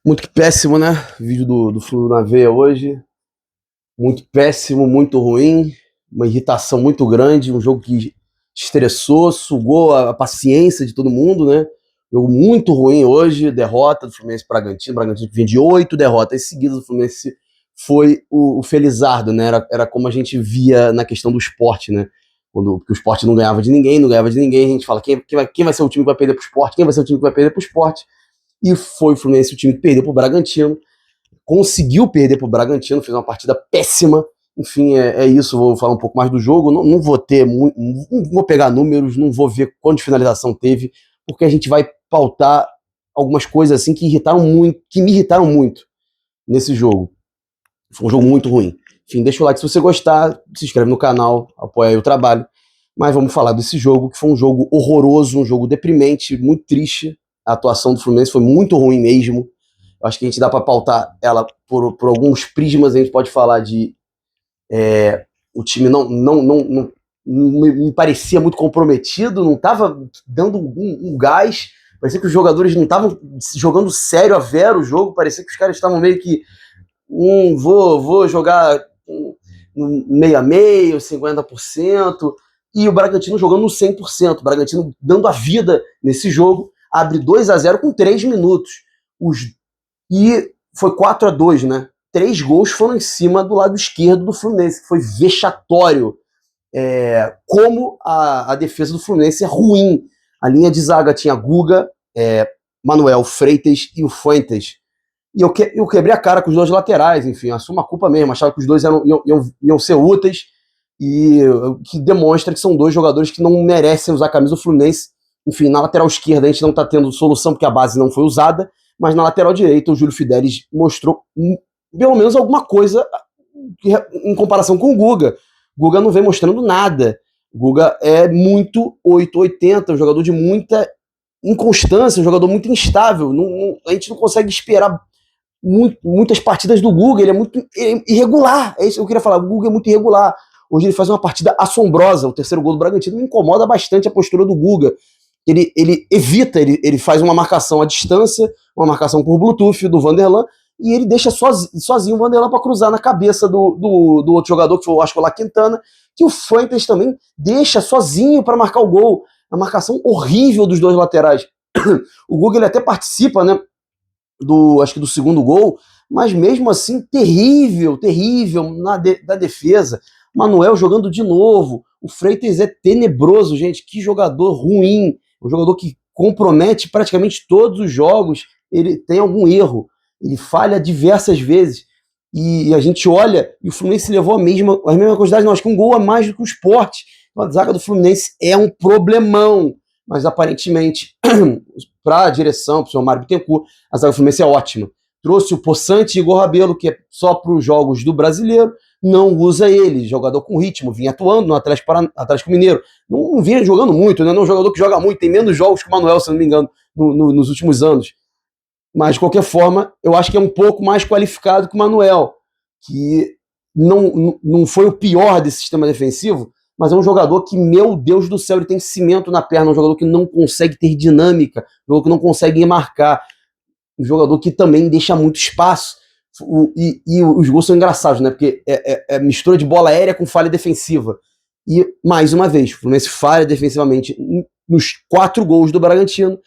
Muito péssimo, né? Vídeo do Flu na veia hoje. Muito péssimo, muito ruim. Uma irritação muito grande. Um jogo que estressou, sugou a paciência de todo mundo, né? Jogo muito ruim hoje. Derrota do Fluminense para Bragantino. Bragantino que vinha de 8 derrotas seguidas. O Fluminense foi o felizardo, né? Era como a gente via na questão do esporte, né? Porque o esporte não ganhava de ninguém, a gente fala quem vai ser o time que vai perder pro esporte, quem vai ser o time que vai perder pro esporte. E foi o Fluminense o time que perdeu pro Bragantino, conseguiu perder pro Bragantino, fez uma partida péssima. Enfim, é isso, vou falar um pouco mais do jogo, não vou ter, não vou pegar números, não vou ver quanto de finalização teve, porque a gente vai pautar algumas coisas assim que me irritaram muito nesse jogo. Foi um jogo muito ruim. Enfim, deixa o like se você gostar, se inscreve no canal, apoia aí o trabalho. Mas vamos falar desse jogo, que foi um jogo horroroso, um jogo deprimente, muito triste. A atuação do Fluminense foi muito ruim mesmo. Eu acho que a gente dá para pautar ela por alguns prismas. A gente pode falar de o time não me parecia muito comprometido, não estava dando um gás. Parecia que os jogadores não estavam jogando sério a vera o jogo. Parecia que os caras estavam meio que vou jogar meio a meio, 50%, e o Bragantino jogando no 100%, o Bragantino dando a vida nesse jogo, abre 2-0 com 3 minutos, e foi 4-2, né? 3 gols foram em cima do lado esquerdo do Fluminense, que foi vexatório. Como a defesa do Fluminense é ruim. A linha de zaga tinha Guga, Manuel, Freitas e o Fuentes. E eu quebrei a cara com os dois laterais, enfim, assumo a culpa mesmo, achava que os dois iam ser úteis, e que demonstra que são dois jogadores que não merecem usar a camisa do Fluminense. Enfim, na lateral esquerda a gente não está tendo solução porque a base não foi usada, mas na lateral direita o Júlio Fidelis mostrou pelo menos alguma coisa em comparação com o Guga. O Guga não vem mostrando nada. O Guga é muito 880, um jogador de muita inconstância, um jogador muito instável. A gente não consegue esperar muitas partidas do Guga, ele é muito irregular. É isso que eu queria falar, o Guga é muito irregular. Hoje ele faz uma partida assombrosa. O terceiro gol do Bragantino me incomoda bastante a postura do Guga. Ele evita, ele faz uma marcação à distância, uma marcação por Bluetooth do Vanderlan, e ele deixa sozinho o Vanderlan para cruzar na cabeça do outro jogador, que foi, acho que foi lá Quintana, que o Fuentes também deixa sozinho para marcar o gol. A marcação horrível dos dois laterais. O Guga ele até participa, né, acho que do segundo gol, mas mesmo assim terrível da defesa. Manuel jogando de novo, o Freitas é tenebroso, gente, que jogador ruim, um jogador que compromete praticamente todos os jogos, ele tem algum erro, ele falha diversas vezes, e a gente olha, e o Fluminense levou a mesma quantidade, não, acho que um gol a mais do que o Sport. A zaga do Fluminense é um problemão, mas aparentemente para a direção, para o senhor Mário Bittencourt, a zaga do Fluminense é ótima. Trouxe o Poçante e Igor Rabelo, que é só para os jogos do Brasileiro, não usa ele, jogador com ritmo, vinha atuando no Atlético Mineiro, não vinha jogando muito, né? Não é um jogador que joga muito, tem menos jogos que o Manuel, se não me engano, nos últimos anos. Mas, de qualquer forma, eu acho que é um pouco mais qualificado que o Manuel, que não foi o pior desse sistema defensivo, mas é um jogador que, meu Deus do céu, ele tem cimento na perna, um jogador que não consegue ter dinâmica, um jogador que não consegue marcar, um jogador que também deixa muito espaço. E os gols são engraçados, né? Porque é mistura de bola aérea com falha defensiva. E, mais uma vez, o Fluminense falha defensivamente nos 4 gols do Bragantino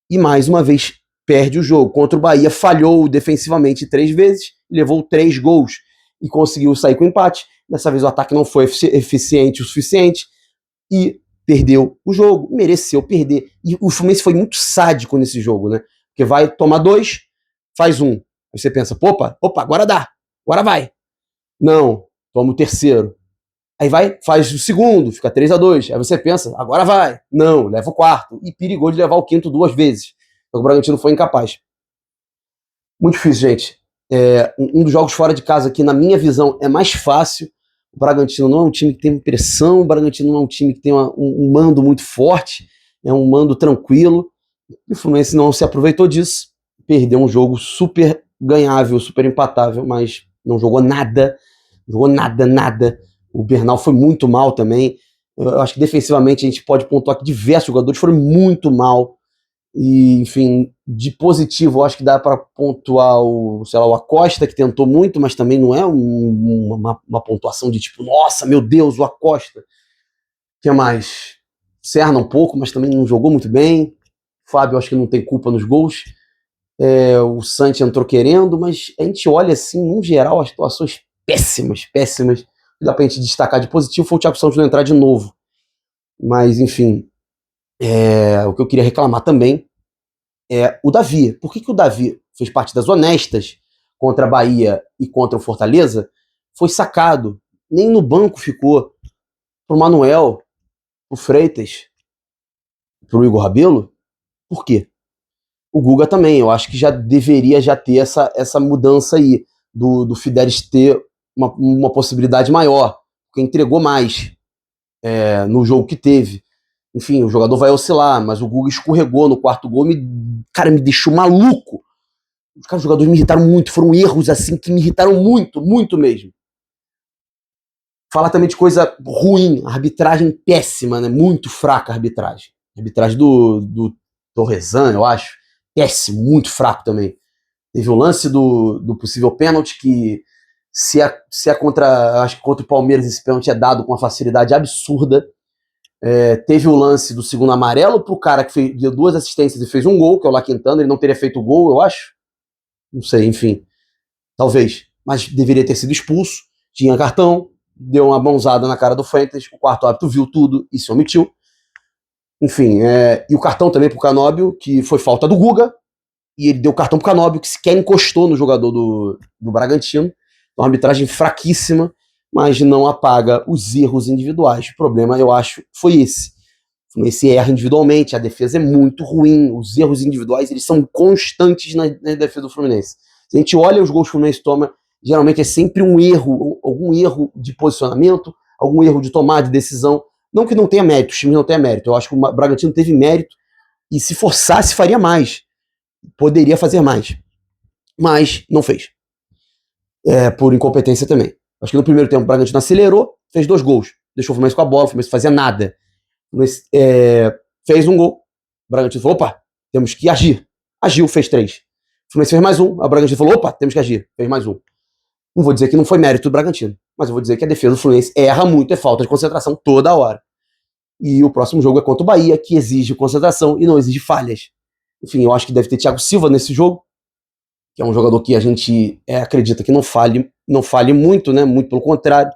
e, mais uma vez, perde o jogo. Contra o Bahia, falhou defensivamente 3 vezes, levou 3 gols e conseguiu sair com empate. Dessa vez o ataque não foi eficiente o suficiente e perdeu o jogo, mereceu perder. E o Fluminense foi muito sádico nesse jogo, né? Porque vai tomar 2, faz 1. Aí você pensa, opa, agora dá, agora vai. Não, toma o terceiro. Aí vai, faz o segundo, fica 3-2. Aí você pensa, agora vai. Não, leva o quarto. E perigou de levar o quinto 2 vezes. Então o Bragantino foi incapaz. Muito difícil, gente. Um dos jogos fora de casa que, na minha visão, é mais fácil. O Bragantino não é um time que tem pressão, o Bragantino não é um time que tem um mando muito forte, é um mando tranquilo. E o Fluminense não se aproveitou disso. Perdeu um jogo super ganhável, super empatável, mas não jogou nada. Nada. O Bernal foi muito mal também. Eu acho que defensivamente a gente pode pontuar que diversos jogadores foram muito mal. E, enfim, de positivo, eu acho que dá para pontuar sei lá, o Acosta, que tentou muito, mas também não é uma pontuação de tipo, nossa, meu Deus, o Acosta. O que mais? Serna um pouco, mas também não jogou muito bem. Fábio, acho que não tem culpa nos gols. O Santi entrou querendo, mas a gente olha assim, no geral, as situações péssimas, péssimas. O que dá pra gente destacar de positivo foi o Thiago Santos não entrar de novo. Mas, enfim, o que eu queria reclamar também é o Davi. Por que o Davi fez partidas honestas contra a Bahia e contra o Fortaleza? Foi sacado. Nem no banco ficou. Pro Manuel, pro Freitas, pro Igor Rabelo. Por quê? O Guga também. Eu acho que já deveria já ter essa mudança aí. Do Fidelis ter uma possibilidade maior. Porque entregou mais no jogo que teve. Enfim, o jogador vai oscilar, mas o Guga escorregou no quarto gol, cara, me deixou maluco. Os jogadores me irritaram muito, foram erros assim que me irritaram muito, muito mesmo. Falar também de coisa ruim, arbitragem péssima, né? Muito fraca a arbitragem. A arbitragem do Torresan, eu acho, péssimo, muito fraco também. Teve o lance do possível pênalti que se é contra, acho que contra o Palmeiras esse pênalti é dado com uma facilidade absurda. Teve o lance do segundo amarelo pro cara que deu 2 assistências e fez um gol, que é o Laquintana, ele não teria feito o gol, eu acho. Não sei, enfim. Talvez. Mas deveria ter sido expulso. Tinha cartão, deu uma mãozada na cara do Fuentes, o quarto árbitro viu tudo e se omitiu. Enfim, e o cartão também pro Canóbio, que foi falta do Guga, e ele deu cartão pro Canóbio, que sequer encostou no jogador do Bragantino. Uma arbitragem fraquíssima, mas não apaga os erros individuais. O problema, eu acho, foi esse. Esse erra individualmente, a defesa é muito ruim, os erros individuais eles são constantes na defesa do Fluminense. Se a gente olha os gols que o Fluminense toma, geralmente é sempre um erro, algum erro de posicionamento, algum erro de tomada de decisão. Não que não tenha mérito, o time não tenha mérito. Eu acho que o Bragantino teve mérito e se forçasse faria mais. Poderia fazer mais. Mas não fez. Por incompetência também. Acho que no primeiro tempo o Bragantino acelerou, fez 2 gols. Deixou o Fluminense com a bola, o Fluminense fazia nada. O Fluminense fez um gol. O Bragantino falou, opa, temos que agir. Agiu, fez 3. O Fluminense fez mais um. O Bragantino falou, opa, temos que agir. Fez mais um. Não vou dizer que não foi mérito do Bragantino, mas eu vou dizer que a defesa do Fluminense erra muito, é falta de concentração toda hora. E o próximo jogo é contra o Bahia, que exige concentração e não exige falhas. Enfim, eu acho que deve ter Thiago Silva nesse jogo, que é um jogador que a gente acredita que não falhe muito, né? Muito pelo contrário.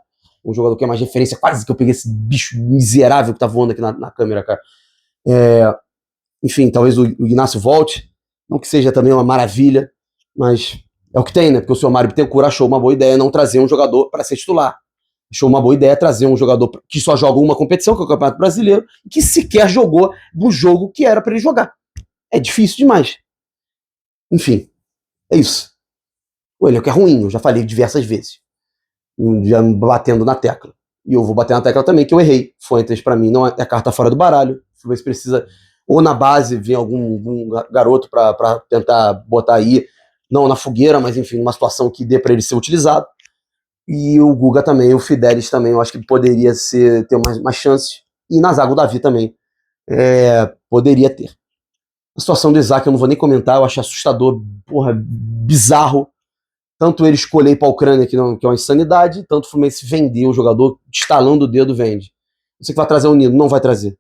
Um jogador que é mais referência, quase que eu peguei esse bicho miserável que tá voando aqui na câmera, cara. Enfim, talvez o Ignacio volte, não que seja também uma maravilha, mas é o que tem, né? Porque o senhor Mário Bittencourt achou uma boa ideia não trazer um jogador para ser titular. Achou uma boa ideia trazer um jogador que só joga uma competição, que é o Campeonato Brasileiro, e que sequer jogou no jogo que era para ele jogar. É difícil demais. Enfim, é isso. O elenco é ruim, eu já falei diversas vezes. Já batendo na tecla. E eu vou bater na tecla também, que eu errei. Fuentes, para mim, não é carta fora do baralho. O se precisa, ou na base, vir algum garoto para tentar botar aí, não na fogueira, mas enfim, numa situação que dê para ele ser utilizado. E o Guga também, o Fidelis também, eu acho que poderia ter mais chances. E na zaga o Davi também poderia ter. A situação do Isaac eu não vou nem comentar, eu acho assustador, porra, bizarro. Tanto ele escolher ir pra Ucrânia, que é uma insanidade, tanto o Fluminense vender o jogador, estalando o dedo, vende. Você que vai trazer o Nino, não vai trazer.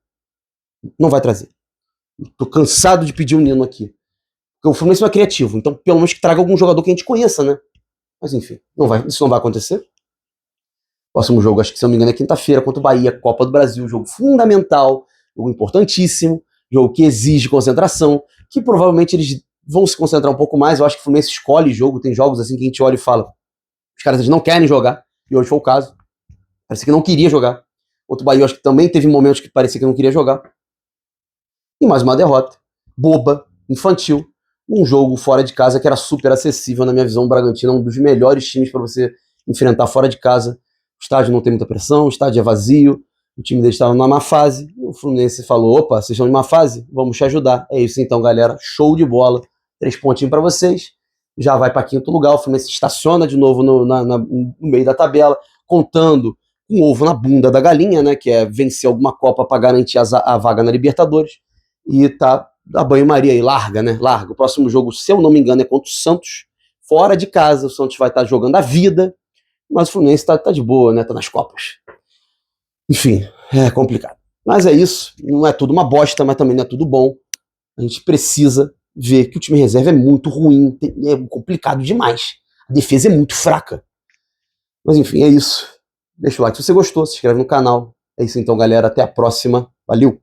Não vai trazer. Tô cansado de pedir o Nino aqui. Porque o Fluminense não é criativo, então pelo menos que traga algum jogador que a gente conheça, né? Mas enfim, isso não vai acontecer. Próximo jogo, acho que se não me engano, é quinta-feira contra o Bahia, Copa do Brasil, jogo fundamental, jogo importantíssimo, jogo que exige concentração, que provavelmente eles vão se concentrar um pouco mais. Eu acho que o Fluminense escolhe jogo, tem jogos assim que a gente olha e fala, os caras eles não querem jogar, e hoje foi o caso. Parecia que não queria jogar. Outro Bahia, eu acho que também teve momentos que parecia que não queria jogar. E mais uma derrota, boba, infantil, um jogo fora de casa que era super acessível, na minha visão. O Bragantino é um dos melhores times para você enfrentar fora de casa. O estádio não tem muita pressão, o estádio é vazio, o time deles estava numa má fase. O Fluminense falou, opa, vocês estão em má fase? Vamos te ajudar. É isso então, galera, show de bola. 3 pontinhos para vocês. Já vai para quinto lugar, o Fluminense estaciona de novo no meio da tabela, contando com ovo na bunda da galinha, né, que é vencer alguma Copa para garantir a vaga na Libertadores. E tá dá banho-maria aí, larga, né? Larga. O próximo jogo, se eu não me engano, é contra o Santos, fora de casa. O Santos vai estar jogando a vida, mas o Fluminense tá de boa, né? Tá nas Copas. Enfim, é complicado. Mas é isso. Não é tudo uma bosta, mas também não é tudo bom. A gente precisa ver que o time reserva é muito ruim, é complicado demais. A defesa é muito fraca. Mas enfim, é isso. Deixa o like se você gostou, se inscreve no canal. É isso então, galera. Até a próxima. Valeu!